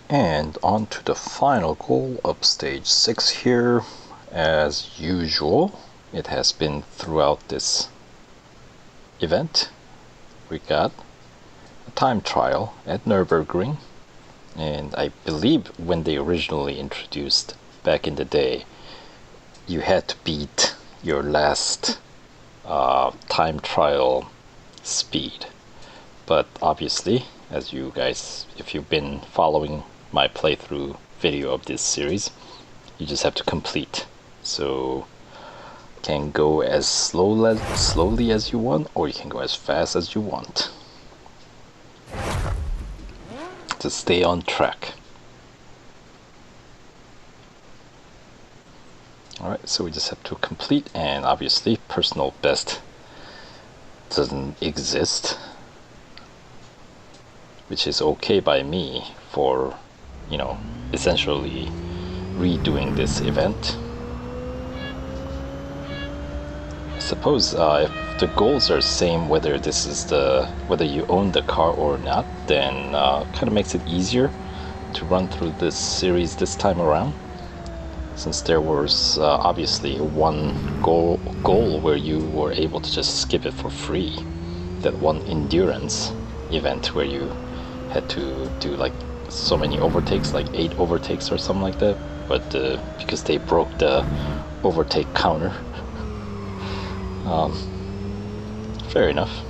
And on to the final goal of stage 6 here. As usual, it has been throughout this event. We got a time trial at Nürburgring, and I believe when they originally introduced back in the day, you had to beat your last time trial speed. But obviously, as you guys, if you've been following my playthrough video of this series, you just have to complete. So you can go as slowly as you want, or you can go as fast as you want to stay on track. Alright, so we just have to complete, and obviously personal best doesn't exist, which is okay by me for, you know, essentially redoing this event. I suppose if the goals are the same, whether this is whether you own the car or not, then kind of makes it easier to run through this series this time around, since there was obviously one goal where you were able to just skip it for free, that one endurance event where you had to do like so many overtakes, like 8 overtakes or something like that, but because they broke the overtake counter. Fair enough.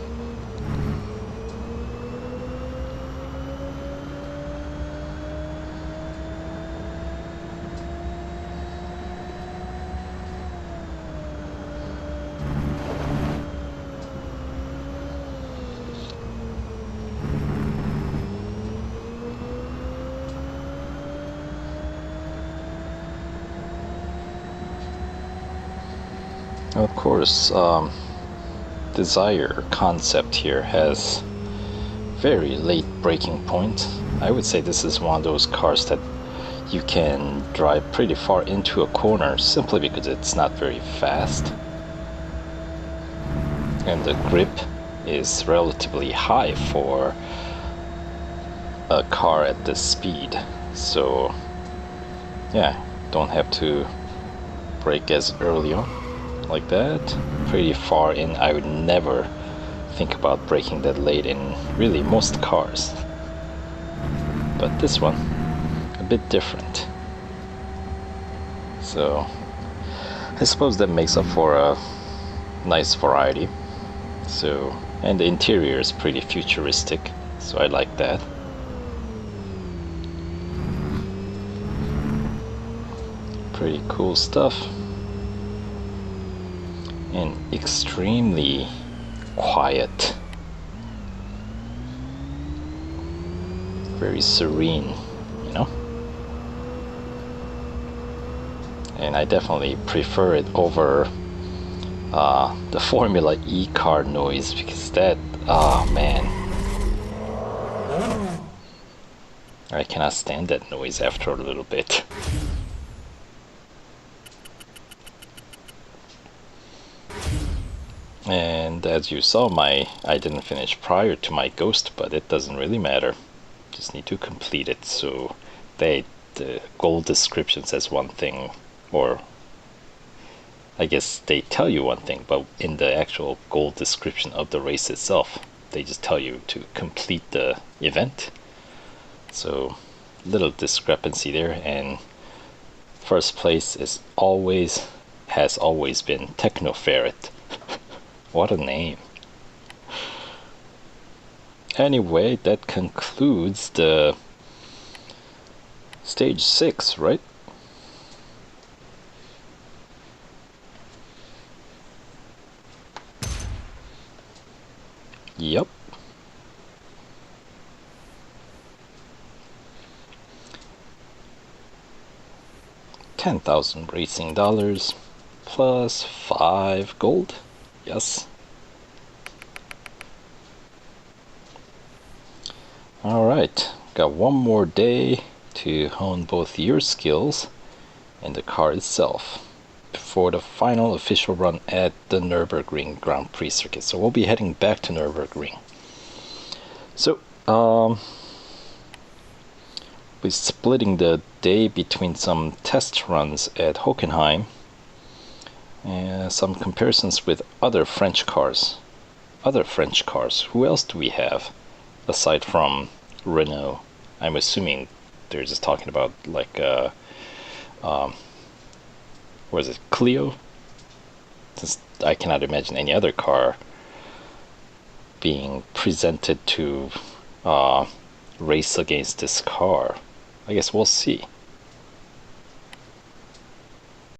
Of course, Desire concept here has very late braking point. I would say this is one of those cars that you can drive pretty far into a corner simply because it's not very fast, and the grip is relatively high for a car at this speed. So yeah, don't have to brake as early on like that. Pretty far in, I would never think about braking that late in really most cars, but this one a bit different. So I suppose that makes up for a nice variety. So, and the interior is pretty futuristic, so I like that. Pretty cool stuff. And extremely quiet, very serene, you know. And I definitely prefer it over the Formula E car noise, because that, oh man, I cannot stand that noise after a little bit. And as you saw, I didn't finish prior to my ghost, but it doesn't really matter. Just need to complete it. So the goal description says one thing, or I guess they tell you one thing, but in the actual goal description of the race itself, they just tell you to complete the event. So little discrepancy there, and first place has always been Techno Ferret. What a name. Anyway, that concludes the stage 6, right? Yep. $10,000 racing dollars plus 5 gold. Yes. Alright, got one more day to hone both your skills and the car itself before the final official run at the Nürburgring Grand Prix circuit. So we'll be heading back to Nürburgring. So, basically splitting the day between some test runs at Hockenheim and some comparisons with other French cars. Who else do we have aside from Renault? I'm assuming they're just talking about like what is it, Clio? Since I cannot imagine any other car being presented to race against this car. I guess we'll see.